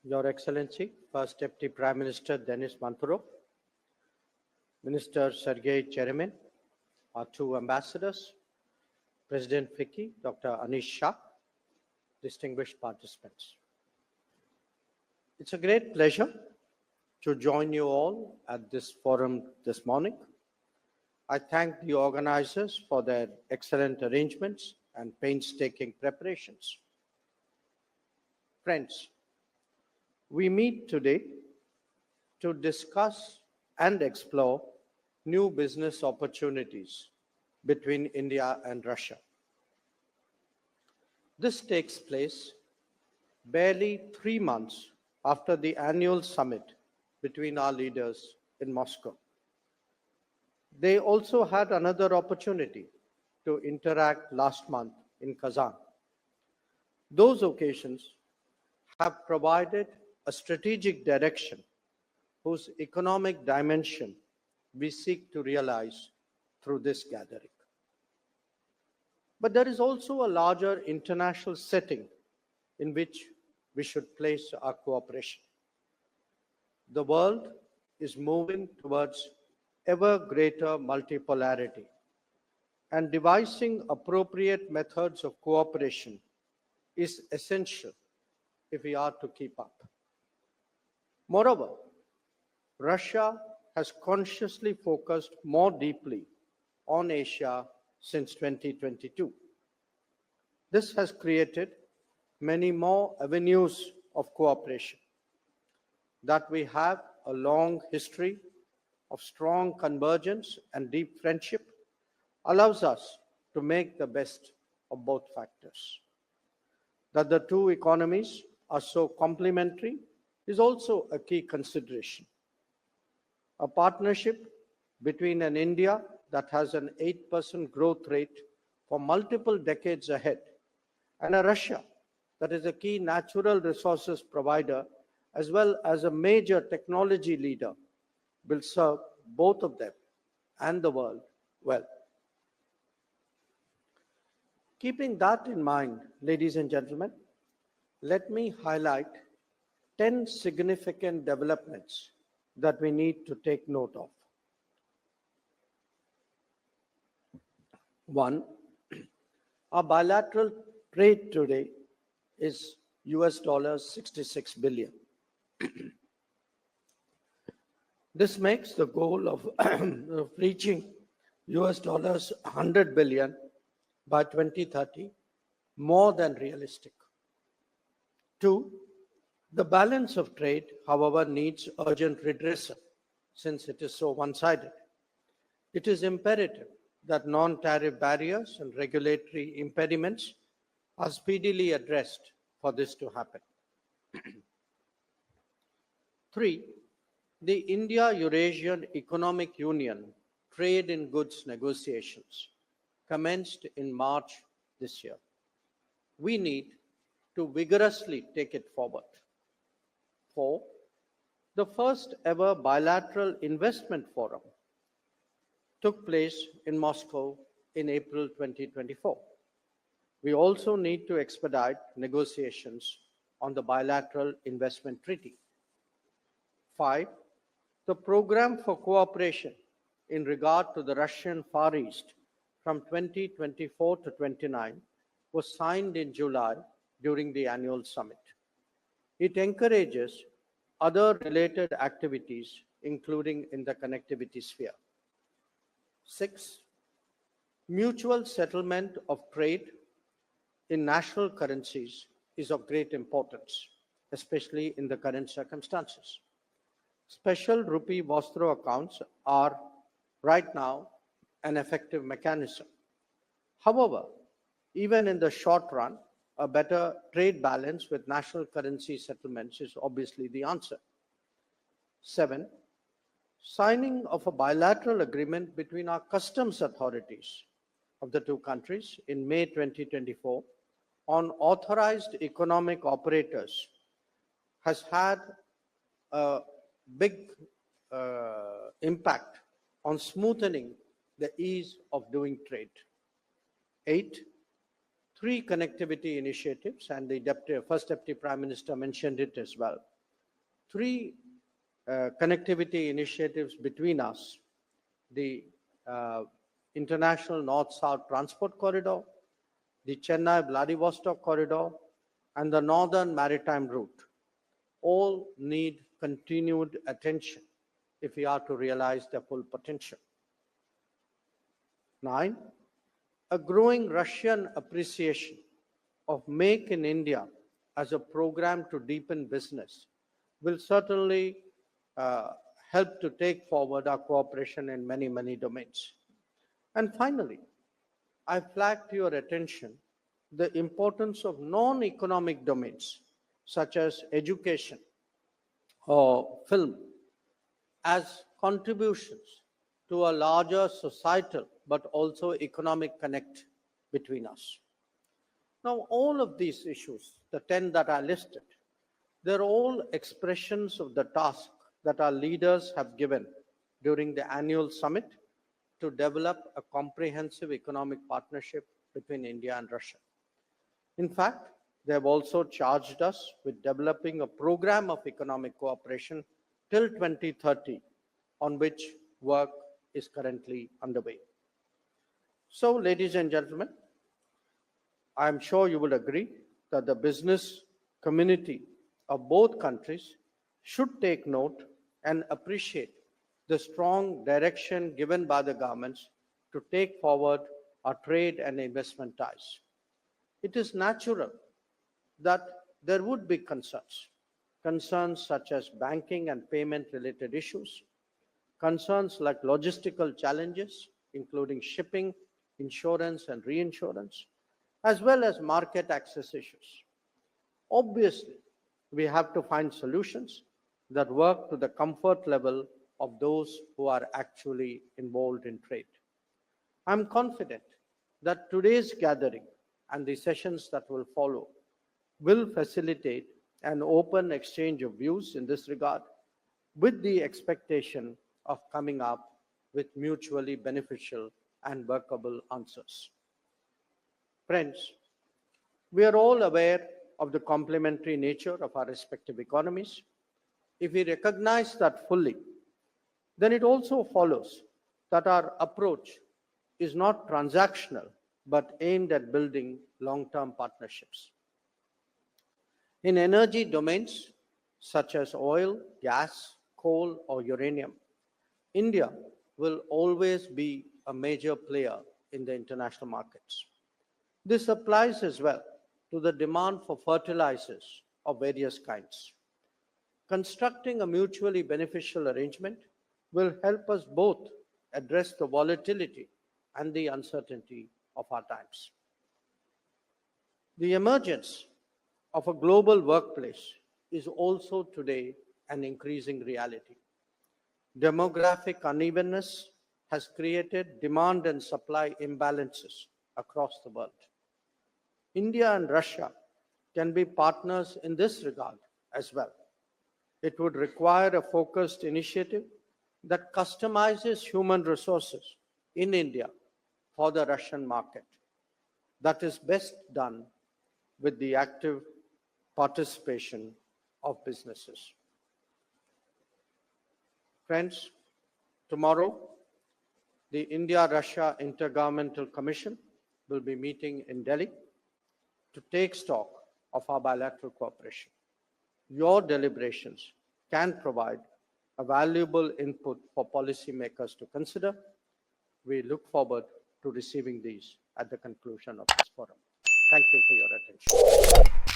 Your Excellency, First Deputy Prime Minister Denis Manturov, Minister Sergei Cheremin, our two ambassadors, President FICCI, Dr. Anish Shah, distinguished participants. It's a great pleasure to join you all at this forum this morning. I thank the organizers for their excellent arrangements and painstaking preparations. Friends, we meet today to discuss and explore new business opportunities between India and Russia. This takes place barely 3 months after the annual summit between our leaders in Moscow. They also had another opportunity to interact last month in Kazan. Those occasions have provided a strategic direction whose economic dimension we seek to realize through this gathering. But there is also a larger international setting in which we should place our cooperation. The world is moving towards ever greater multipolarity, and devising appropriate methods of cooperation is essential if we are to keep up. Moreover, Russia has consciously focused more deeply on Asia since 2022. This has created many more avenues of cooperation. That we have a long history of strong convergence and deep friendship allows us to make the best of both factors. That the two economies are so complementary is also a key consideration. A partnership between an India that has an 8% growth rate for multiple decades ahead and a Russia that is a key natural resources provider as well as a major technology leader will serve both of them and the world well. Keeping that in mind, ladies and gentlemen, let me highlight 10 significant developments that we need to take note of. One, our bilateral trade today is $66 billion. This makes the goal of reaching $100 billion by 2030 more than realistic. Two, the balance of trade, however, needs urgent redressal since it is so one-sided. It is imperative that non-tariff barriers and regulatory impediments are speedily addressed for this to happen. Three, the India-Eurasian Economic Union trade in goods negotiations commenced in March this year. We need to vigorously take it forward. Four, the first ever bilateral investment forum took place in Moscow in April 2024. We also need to expedite negotiations on the bilateral investment treaty. Five, the program for cooperation in regard to the Russian Far East from 2024 to 29 was signed in July during the annual summit. It encourages other related activities, including in the connectivity sphere. Six, mutual settlement of trade in national currencies is of great importance, especially in the current circumstances. Special rupee Vostro accounts are right now an effective mechanism. However, even in the short run, a better trade balance with national currency settlements is obviously the answer. Seven, signing of a bilateral agreement between our customs authorities of the two countries in May 2024 on authorized economic operators has had a big impact on smoothening the ease of doing trade. Eight, three connectivity initiatives, and the First Deputy Prime Minister mentioned it as well. Three connectivity initiatives between us: the International North-South Transport Corridor, the Chennai-Vladivostok Corridor, and the Northern Maritime Route. All need continued attention if we are to realize their full potential. 9. A growing Russian appreciation of Make in India as a program to deepen business will certainly help to take forward our cooperation in many, many domains. And finally, I flag to your attention the importance of non-economic domains such as education or film as contributions to a larger societal but also economic connect between us. Now, all of these issues, the 10 that I listed, they're all expressions of the task that our leaders have given during the annual summit to develop a comprehensive economic partnership between India and Russia. In fact, they have also charged us with developing a program of economic cooperation till 2030, on which work is currently underway. So, ladies and gentlemen, I am sure you will agree that the business community of both countries should take note and appreciate the strong direction given by the governments to take forward our trade and investment ties. It is natural that there would be concerns such as banking and payment related issues, concerns like logistical challenges, including shipping, insurance and reinsurance, as well as market access issues. Obviously, we have to find solutions that work to the comfort level of those who are actually involved in trade. I'm confident that today's gathering and the sessions that will follow will facilitate an open exchange of views in this regard, with the expectation of coming up with mutually beneficial and workable answers. Friends, we are all aware of the complementary nature of our respective economies. If we recognize that fully, then it also follows that our approach is not transactional, but aimed at building long-term partnerships. In energy domains such as oil, gas, coal, or uranium, India will always be a major player in the international markets. This applies as well to the demand for fertilizers of various kinds. Constructing a mutually beneficial arrangement will help us both address the volatility and the uncertainty of our times. The emergence of a global workplace is also today an increasing reality. Demographic unevenness has created demand and supply imbalances across the world. India and Russia can be partners in this regard as well. It would require a focused initiative that customizes human resources in India for the Russian market. That is best done with the active participation of businesses. Friends, tomorrow, the India-Russia Intergovernmental Commission will be meeting in Delhi to take stock of our bilateral cooperation. Your deliberations can provide a valuable input for policymakers to consider. We look forward to receiving these at the conclusion of this forum. Thank you for your attention.